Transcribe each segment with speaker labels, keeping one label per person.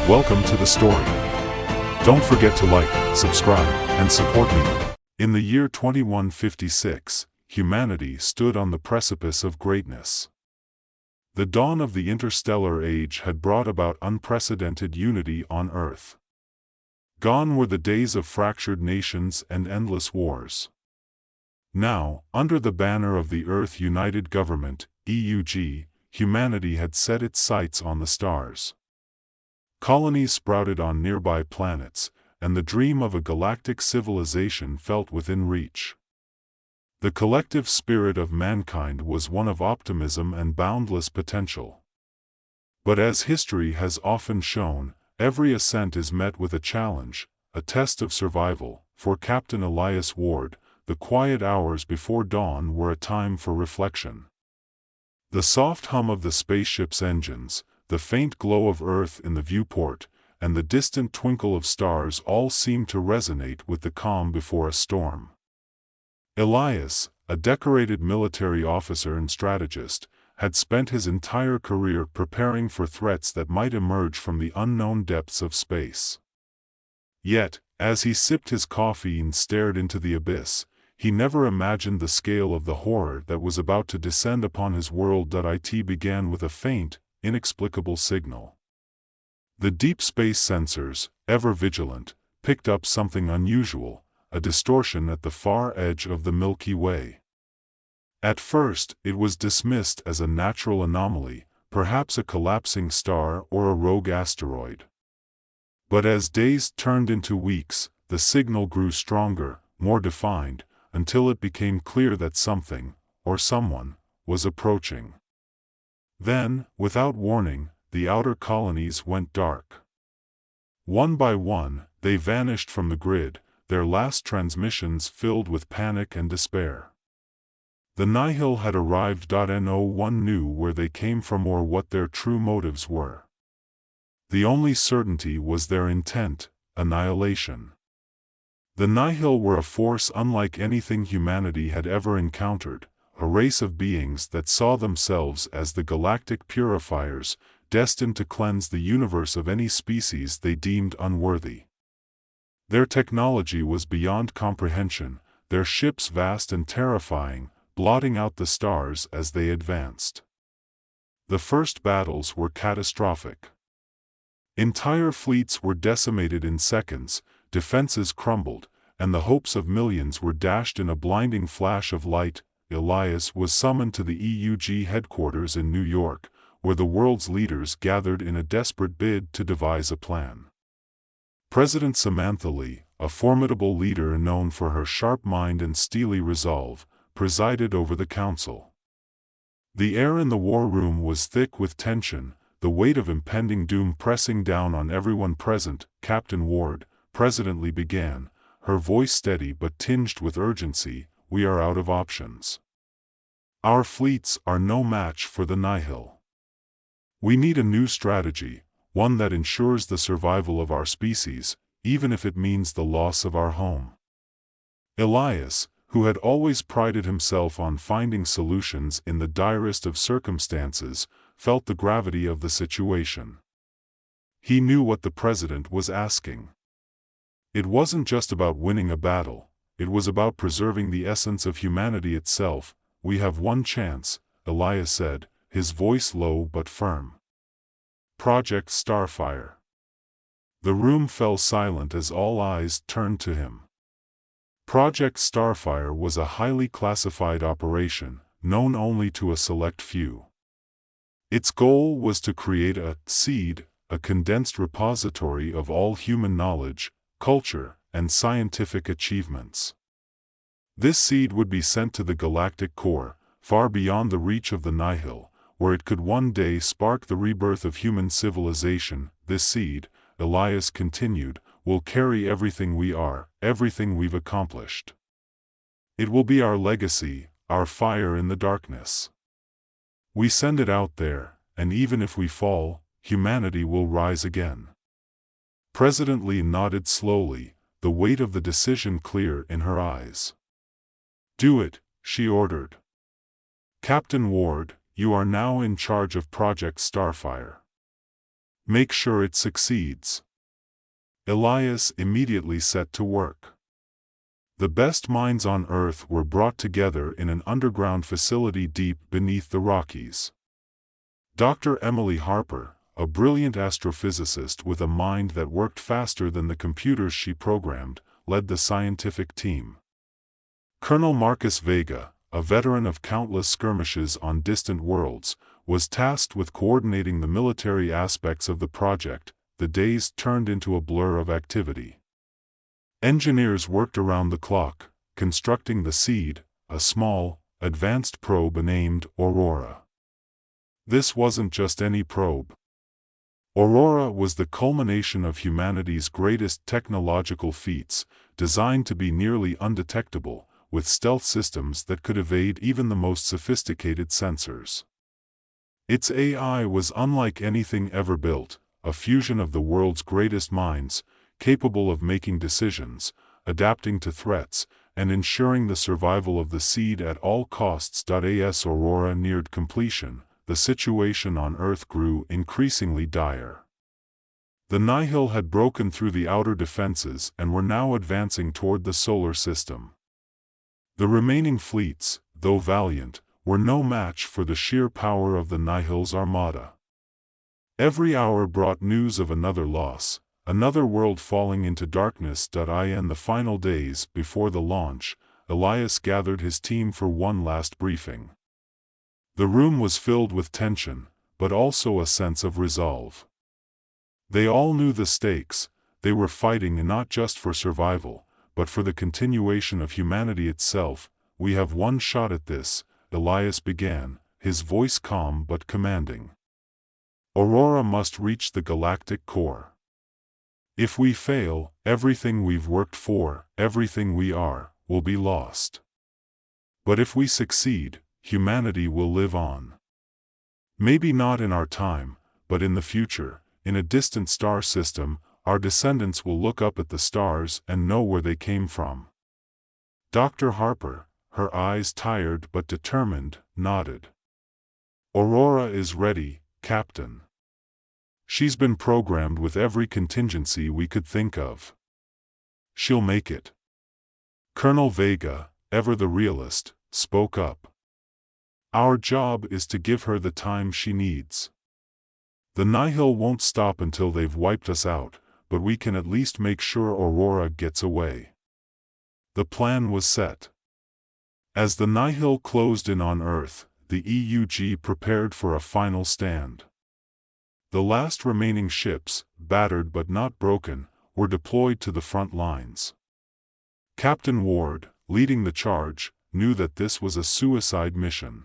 Speaker 1: Welcome to the story. Don't forget to like, subscribe, and support me. In the year 2156, humanity stood on the precipice of greatness. The dawn of the interstellar age had brought about unprecedented unity on Earth. Gone were the days of fractured nations and endless wars. Now, under the banner of the Earth United Government, EUG, humanity had set its sights on the stars. Colonies sprouted on nearby planets, and the dream of a galactic civilization felt within reach. The collective spirit of mankind was one of optimism and boundless potential. But as history has often shown, every ascent is met with a challenge, a test of survival. For Captain Elias Ward, the quiet hours before dawn were a time for reflection. The soft hum of the spaceship's engines, the faint glow of Earth in the viewport, and the distant twinkle of stars all seemed to resonate with the calm before a storm. Elias, a decorated military officer and strategist, had spent his entire career preparing for threats that might emerge from the unknown depths of space. Yet, as he sipped his coffee and stared into the abyss, he never imagined the scale of the horror that was about to descend upon his world. It began with a faint, inexplicable signal. The deep space sensors, ever vigilant, picked up something unusual, a distortion at the far edge of the Milky Way. At first, it was dismissed as a natural anomaly, perhaps a collapsing star or a rogue asteroid. But as days turned into weeks, the signal grew stronger, more defined, until it became clear that something, or someone, was approaching. Then, without warning, the outer colonies went dark. One by one, they vanished from the grid, their last transmissions filled with panic and despair. The Nihil had arrived. No one knew where they came from or what their true motives were. The only certainty was their intent: annihilation. The Nihil were a force unlike anything humanity had ever encountered, a race of beings that saw themselves as the galactic purifiers, destined to cleanse the universe of any species they deemed unworthy. Their technology was beyond comprehension, their ships vast and terrifying, blotting out the stars as they advanced. The first battles were catastrophic. Entire fleets were decimated in seconds, defenses crumbled, and the hopes of millions were dashed in a blinding flash of light. Elias was summoned to the EUG headquarters in New York, where the world's leaders gathered in a desperate bid to devise a plan. President Samantha Lee, a formidable leader known for her sharp mind and steely resolve, presided over the council. The air in the war room was thick with tension, the weight of impending doom pressing down on everyone present. Captain Ward, President Lee began, her voice steady but tinged with urgency, "We are out of options. Our fleets are no match for the Nihil. We need a new strategy, one that ensures the survival of our species, even if it means the loss of our home." Elias, who had always prided himself on finding solutions in the direst of circumstances, felt the gravity of the situation. He knew what the president was asking. It wasn't just about winning a battle, it was about preserving the essence of humanity itself. "We have one chance," Elias said, his voice low but firm. "Project Starfire." The room fell silent as all eyes turned to him. Project Starfire was a highly classified operation, known only to a select few. Its goal was to create a seed, a condensed repository of all human knowledge, culture, and scientific achievements. This seed would be sent to the galactic core, far beyond the reach of the Nihil, where it could one day spark the rebirth of human civilization. This seed, Elias continued, will carry everything we are, everything we've accomplished. It will be our legacy, our fire in the darkness. We send it out there, and even if we fall, humanity will rise again. President Lee nodded slowly, the weight of the decision clear in her eyes. "Do it," she ordered. "Captain Ward, you are now in charge of Project Starfire." Make sure it succeeds. Elias immediately set to work. The best minds on Earth were brought together in an underground facility deep beneath the Rockies. Dr. Emily Harper, a brilliant astrophysicist with a mind that worked faster than the computers she programmed, led the scientific team. Colonel Marcus Vega, a veteran of countless skirmishes on distant worlds, was tasked with coordinating the military aspects of the project. The days turned into a blur of activity. Engineers worked around the clock, constructing the Seed, a small, advanced probe named Aurora. This wasn't just any probe. Aurora was the culmination of humanity's greatest technological feats, designed to be nearly undetectable, with stealth systems that could evade even the most sophisticated sensors. Its AI was unlike anything ever built, a fusion of the world's greatest minds, capable of making decisions, adapting to threats, and ensuring the survival of the Seed at all costs. As Aurora neared completion, the situation on Earth grew increasingly dire. The Nihil had broken through the outer defenses and were now advancing toward the solar system. The remaining fleets, though valiant, were no match for the sheer power of the Nihil's armada. Every hour brought news of another loss, another world falling into darkness. In the final days before the launch, Elias gathered his team for one last briefing. The room was filled with tension, but also a sense of resolve. They all knew the stakes. They were fighting not just for survival, but for the continuation of humanity itself. We have one shot at this, Elias began, his voice calm but commanding. Aurora must reach the galactic core. If we fail, everything we've worked for, everything we are, will be lost. But if we succeed, humanity will live on. Maybe not in our time, but in the future, in a distant star system, our descendants will look up at the stars and know where they came from. Dr. Harper, her eyes tired but determined, nodded. Aurora is ready, Captain. She's been programmed with every contingency we could think of. She'll make it. Colonel Vega, ever the realist, spoke up. Our job is to give her the time she needs. The Nihil won't stop until they've wiped us out, but we can at least make sure Aurora gets away. The plan was set. As the Nihil closed in on Earth, the EUG prepared for a final stand. The last remaining ships, battered but not broken, were deployed to the front lines. Captain Ward, leading the charge, knew that this was a suicide mission.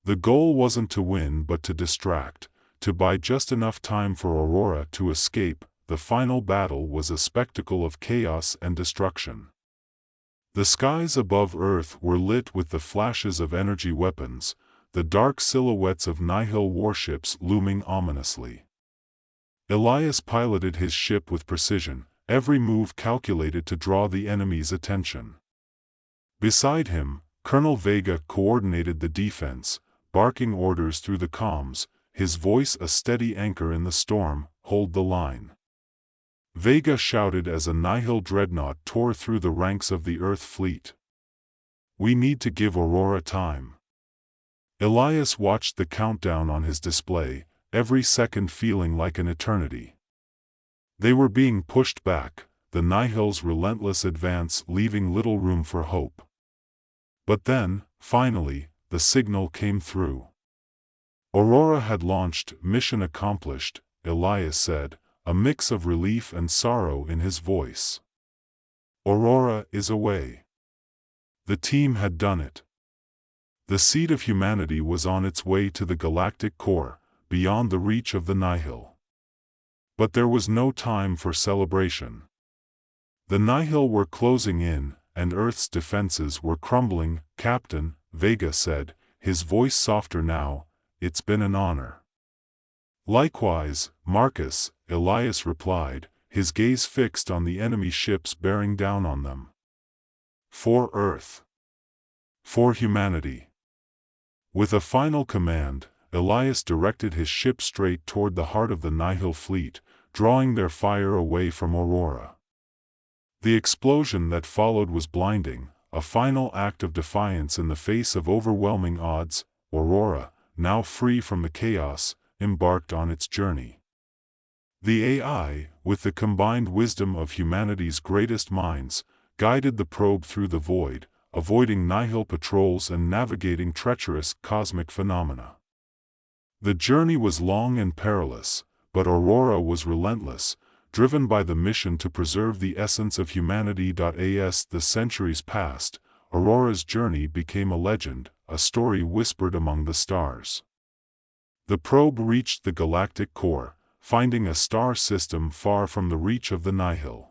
Speaker 1: The goal wasn't to win but to distract, to buy just enough time for Aurora to escape. The final battle was a spectacle of chaos and destruction. The skies above Earth were lit with the flashes of energy weapons, the dark silhouettes of Nihil warships looming ominously. Elias piloted his ship with precision, every move calculated to draw the enemy's attention. Beside him, Colonel Vega coordinated the defense, barking orders through the comms, his voice a steady anchor in the storm. Hold the line. Vega shouted as a Nihil dreadnought tore through the ranks of the Earth fleet. We need to give Aurora time. Elias watched the countdown on his display, every second feeling like an eternity. They were being pushed back, the Nihil's relentless advance leaving little room for hope. But then, finally, the signal came through. Aurora had launched. Mission accomplished, Elias said, a mix of relief and sorrow in his voice. Aurora is away. The team had done it. The seed of humanity was on its way to the galactic core, beyond the reach of the Nihil. But there was no time for celebration. The Nihil were closing in, and Earth's defenses were crumbling. Captain, Vega said, his voice softer now, it's been an honor. Likewise, Marcus, Elias replied, his gaze fixed on the enemy ships bearing down on them. For Earth. For humanity. With a final command, Elias directed his ship straight toward the heart of the Nihil fleet, drawing their fire away from Aurora. The explosion that followed was blinding, a final act of defiance in the face of overwhelming odds. Aurora, now free from the chaos, embarked on its journey. The AI, with the combined wisdom of humanity's greatest minds, guided the probe through the void, avoiding Nihil patrols and navigating treacherous cosmic phenomena. The journey was long and perilous, but Aurora was relentless, driven by the mission to preserve the essence of humanity. As the centuries passed, Aurora's journey became a legend, a story whispered among the stars. The probe reached the galactic core, finding a star system far from the reach of the Nihil.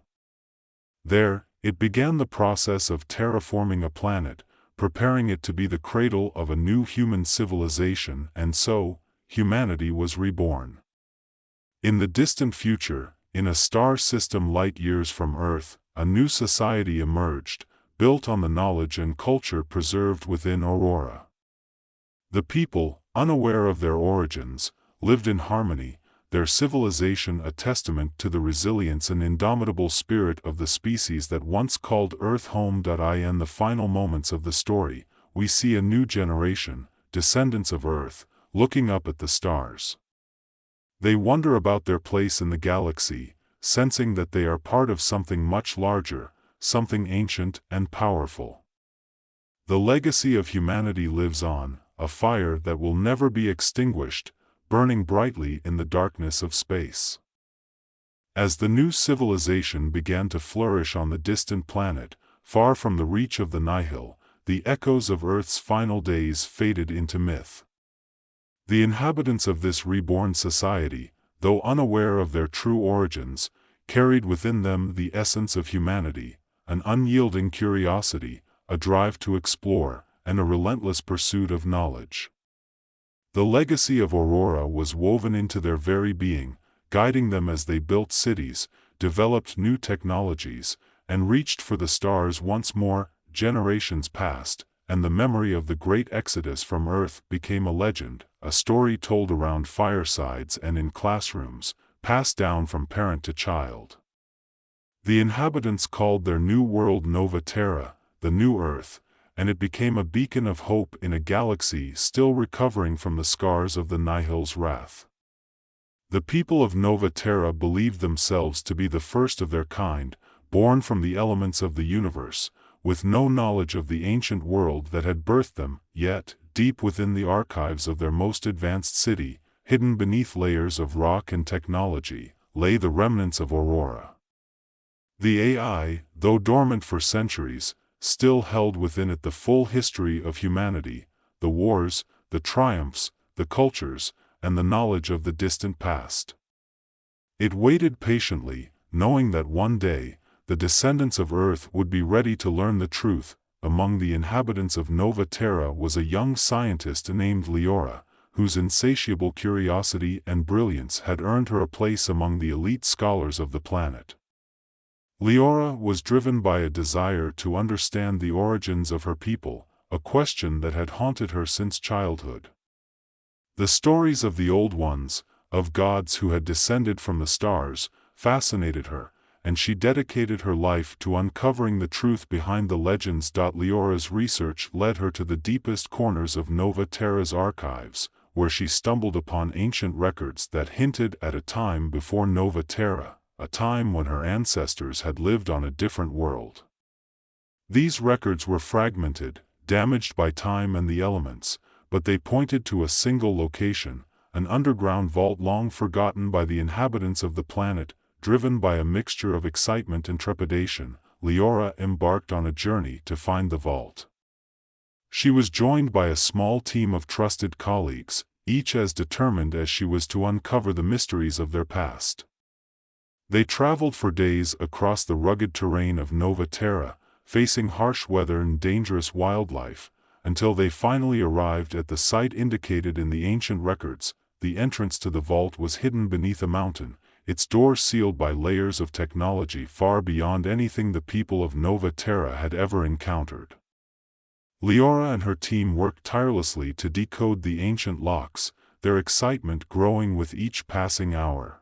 Speaker 1: There, it began the process of terraforming a planet, preparing it to be the cradle of a new human civilization, and so, humanity was reborn. In the distant future, in a star system light years from Earth, a new society emerged, built on the knowledge and culture preserved within Aurora. The people, unaware of their origins, lived in harmony, their civilization a testament to the resilience and indomitable spirit of the species that once called Earth home. In the final moments of the story, we see a new generation, descendants of Earth, looking up at the stars. They wonder about their place in the galaxy, sensing that they are part of something much larger, something ancient and powerful. The legacy of humanity lives on, a fire that will never be extinguished, burning brightly in the darkness of space. As the new civilization began to flourish on the distant planet, far from the reach of the Nihil, the echoes of Earth's final days faded into myth. The inhabitants of this reborn society, though unaware of their true origins, carried within them the essence of humanity, an unyielding curiosity, a drive to explore, and a relentless pursuit of knowledge. The legacy of Aurora was woven into their very being, guiding them as they built cities, developed new technologies, and reached for the stars once more. Generations passed, and the memory of the great exodus from Earth became a legend, a story told around firesides and in classrooms, passed down from parent to child. The inhabitants called their new world Nova Terra, the New Earth, and it became a beacon of hope in a galaxy still recovering from the scars of the Nihil's wrath. The people of Nova Terra believed themselves to be the first of their kind, born from the elements of the universe, with no knowledge of the ancient world that had birthed them. Yet, deep within the archives of their most advanced city, hidden beneath layers of rock and technology, lay the remnants of Aurora. The AI, though dormant for centuries, still held within it the full history of humanity, the wars, the triumphs, the cultures, and the knowledge of the distant past. It waited patiently, knowing that one day, the descendants of Earth would be ready to learn the truth. Among the inhabitants of Nova Terra was a young scientist named Leora, whose insatiable curiosity and brilliance had earned her a place among the elite scholars of the planet. Leora was driven by a desire to understand the origins of her people, a question that had haunted her since childhood. The stories of the old ones, of gods who had descended from the stars, fascinated her, and she dedicated her life to uncovering the truth behind the legends. Leora's research led her to the deepest corners of Nova Terra's archives, where she stumbled upon ancient records that hinted at a time before Nova Terra, a time when her ancestors had lived on a different world. These records were fragmented, damaged by time and the elements, but they pointed to a single location, an underground vault long forgotten by the inhabitants of the planet. Driven by a mixture of excitement and trepidation, Leora embarked on a journey to find the vault. She was joined by a small team of trusted colleagues, each as determined as she was to uncover the mysteries of their past. They traveled for days across the rugged terrain of Nova Terra, facing harsh weather and dangerous wildlife, until they finally arrived at the site indicated in the ancient records. The entrance to the vault was hidden beneath a mountain, its door sealed by layers of technology far beyond anything the people of Nova Terra had ever encountered. Leora and her team worked tirelessly to decode the ancient locks, their excitement growing with each passing hour.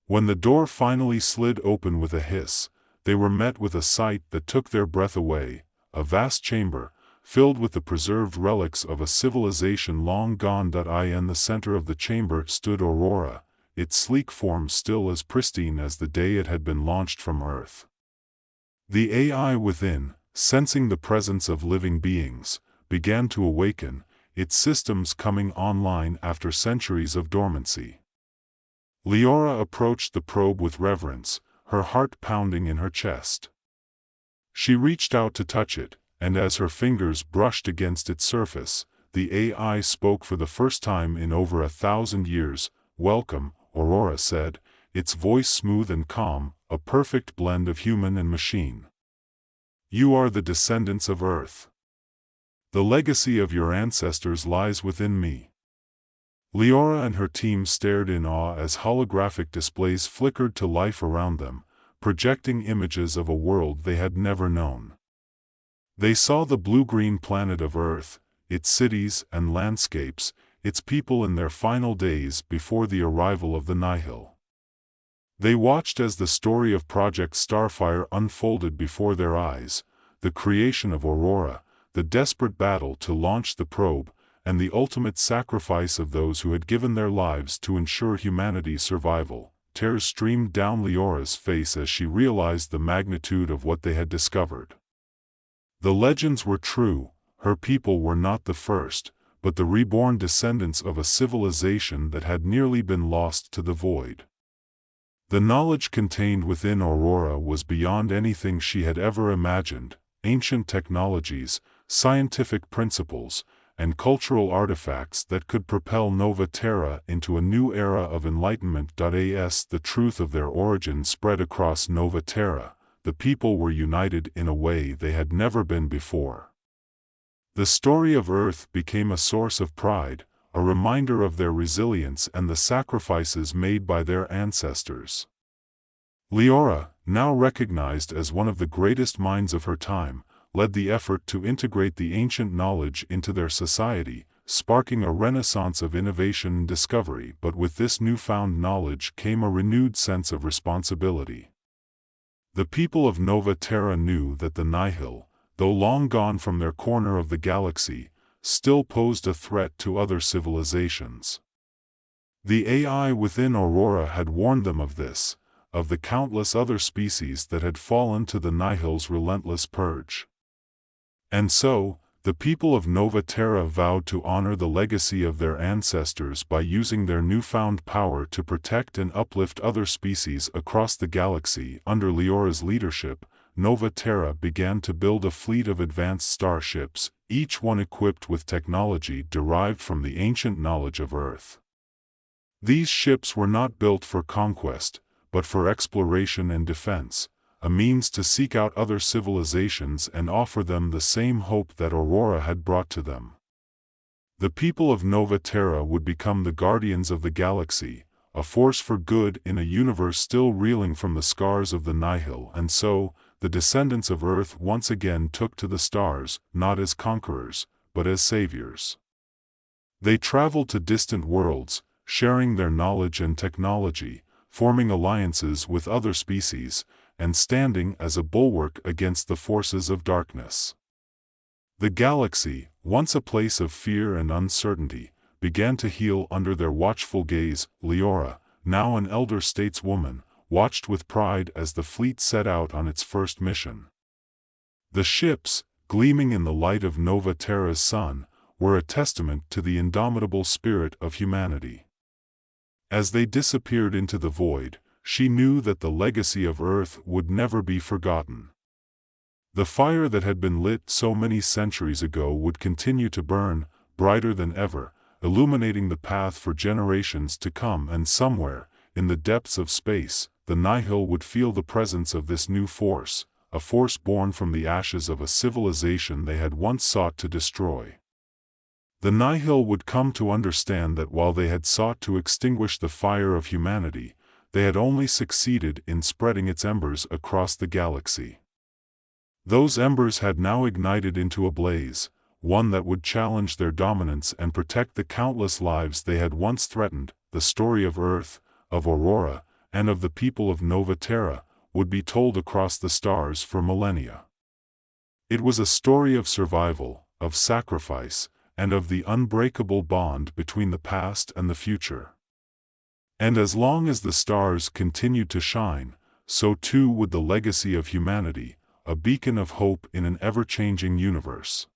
Speaker 1: When the door finally slid open with a hiss, they were met with a sight that took their breath away, a vast chamber, filled with the preserved relics of a civilization long gone. In the center of the chamber stood Aurora, its sleek form still as pristine as the day it had been launched from Earth. The AI within, sensing the presence of living beings, began to awaken, its systems coming online after centuries of dormancy. Leora approached the probe with reverence, her heart pounding in her chest. She reached out to touch it, and as her fingers brushed against its surface, the AI spoke for the first time in over 1,000 years. "Welcome," Aurora said, its voice smooth and calm, a perfect blend of human and machine. "You are the descendants of Earth. The legacy of your ancestors lies within me." Leora and her team stared in awe as holographic displays flickered to life around them, projecting images of a world they had never known. They saw the blue-green planet of Earth, its cities and landscapes, its people in their final days before the arrival of the Nihil. They watched as the story of Project Starfire unfolded before their eyes, the creation of Aurora, the desperate battle to launch the probe, and the ultimate sacrifice of those who had given their lives to ensure humanity's survival. Tears streamed down Leora's face as she realized the magnitude of what they had discovered. The legends were true, her people were not the first, but the reborn descendants of a civilization that had nearly been lost to the void. The knowledge contained within Aurora was beyond anything she had ever imagined: ancient technologies, scientific principles, and cultural artifacts that could propel Nova Terra into a new era of enlightenment. As the truth of their origin spread across Nova Terra, the people were united in a way they had never been before. The story of Earth became a source of pride, a reminder of their resilience and the sacrifices made by their ancestors. Leora, now recognized as one of the greatest minds of her time, led the effort to integrate the ancient knowledge into their society, sparking a renaissance of innovation and discovery. But with this newfound knowledge came a renewed sense of responsibility. The people of Nova Terra knew that the Nihil, though long gone from their corner of the galaxy, still posed a threat to other civilizations. The AI within Aurora had warned them of this, of the countless other species that had fallen to the Nihil's relentless purge. And so, the people of Nova Terra vowed to honor the legacy of their ancestors by using their newfound power to protect and uplift other species across the galaxy. Under Leora's leadership, Nova Terra began to build a fleet of advanced starships, each one equipped with technology derived from the ancient knowledge of Earth. These ships were not built for conquest, but for exploration and defense, a means to seek out other civilizations and offer them the same hope that Aurora had brought to them. The people of Nova Terra would become the guardians of the galaxy, a force for good in a universe still reeling from the scars of the Nihil. And so, the descendants of Earth once again took to the stars, not as conquerors, but as saviors. They traveled to distant worlds, sharing their knowledge and technology, forming alliances with other species, and standing as a bulwark against the forces of darkness. The galaxy, once a place of fear and uncertainty, began to heal under their watchful gaze. Leora, now an elder stateswoman, watched with pride as the fleet set out on its first mission. The ships, gleaming in the light of Nova Terra's sun, were a testament to the indomitable spirit of humanity. As they disappeared into the void, she knew that the legacy of Earth would never be forgotten. The fire that had been lit so many centuries ago would continue to burn, brighter than ever, illuminating the path for generations to come. And somewhere, in the depths of space, the Nihil would feel the presence of this new force, a force born from the ashes of a civilization they had once sought to destroy. The Nihil would come to understand that while they had sought to extinguish the fire of humanity, they had only succeeded in spreading its embers across the galaxy. Those embers had now ignited into a blaze, one that would challenge their dominance and protect the countless lives they had once threatened. The story of Earth, of Aurora, and of the people of Nova Terra would be told across the stars for millennia. It was a story of survival, of sacrifice, and of the unbreakable bond between the past and the future. And as long as the stars continued to shine, so too would the legacy of humanity, a beacon of hope in an ever-changing universe.